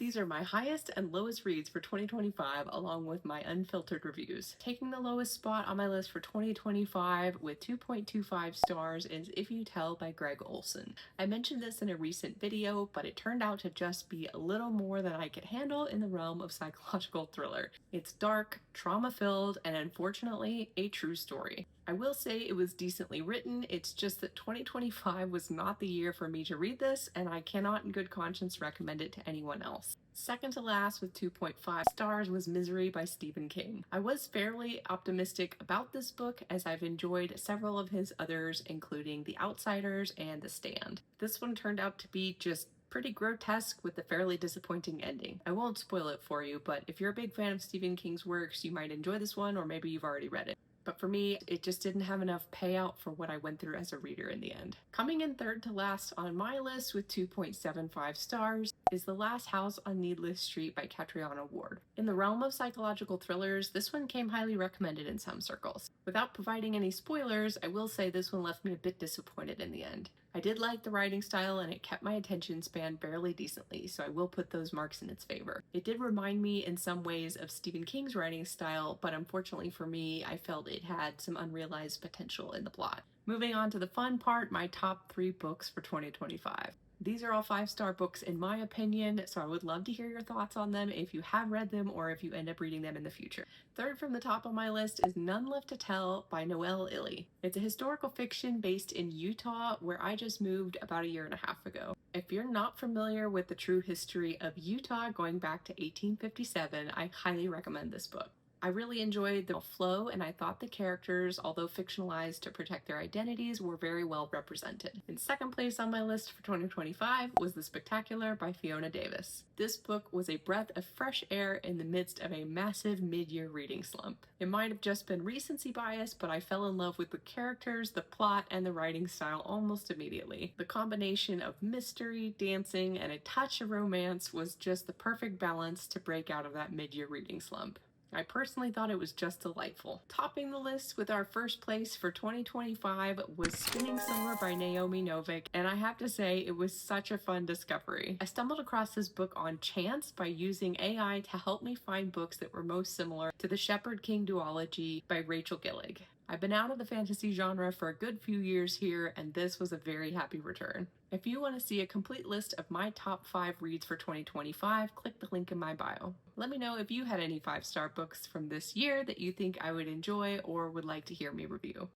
These are my highest and lowest reads for 2025, along with my unfiltered reviews. Taking the lowest spot on my list for 2025 with 2.25 stars is If You Tell by Greg Olson. I mentioned this in a recent video, but it turned out to just be a little more than I could handle in the realm of psychological thriller. It's dark, trauma-filled, and unfortunately, a true story. I will say it was decently written, it's just that 2025 was not the year for me to read this, and I cannot in good conscience recommend it to anyone else. Second to last with 2.5 stars was Misery by Stephen King. I was fairly optimistic about this book as I've enjoyed several of his others, including The Outsiders and The Stand. This one turned out to be just pretty grotesque with a fairly disappointing ending. I won't spoil it for you, but if you're a big fan of Stephen King's works, you might enjoy this one, or maybe you've already read it. But for me, it just didn't have enough payout for what I went through as a reader in the end. Coming in third to last on my list with 2.75 stars is The Last House on Needless Street by Catriona Ward. In the realm of psychological thrillers, this one came highly recommended in some circles. Without providing any spoilers, I will say this one left me a bit disappointed in the end. I did like the writing style and it kept my attention span fairly decently, so I will put those marks in its favor. It did remind me in some ways of Stephen King's writing style, but unfortunately for me, I felt it had some unrealized potential in the plot. Moving on to the fun part, my top 3 books for 2025. These are all 5-star books in my opinion, so I would love to hear your thoughts on them if you have read them or if you end up reading them in the future. Third from the top of my list is None Left to Tell by Noelle Illy. It's a historical fiction based in Utah, where I just moved about a year and a half ago. If you're not familiar with the true history of Utah going back to 1857, I highly recommend this book. I really enjoyed the flow, and I thought the characters, although fictionalized to protect their identities, were very well represented. In second place on my list for 2025 was The Spectacular by Fiona Davis. This book was a breath of fresh air in the midst of a massive mid-year reading slump. It might have just been recency bias, but I fell in love with the characters, the plot, and the writing style almost immediately. The combination of mystery, dancing, and a touch of romance was just the perfect balance to break out of that mid-year reading slump. I personally thought it was just delightful. Topping the list with our first place for 2025 was Spinning Summer by Naomi Novik, and I have to say it was such a fun discovery. I stumbled across this book on chance by using AI to help me find books that were most similar to the Shepherd King duology by Rachel Gillig. I've been out of the fantasy genre for a good few years here, and this was a very happy return. If you want to see a complete list of my top 5 reads for 2025, click the link in my bio. Let me know if you had any 5-star books from this year that you think I would enjoy or would like to hear me review.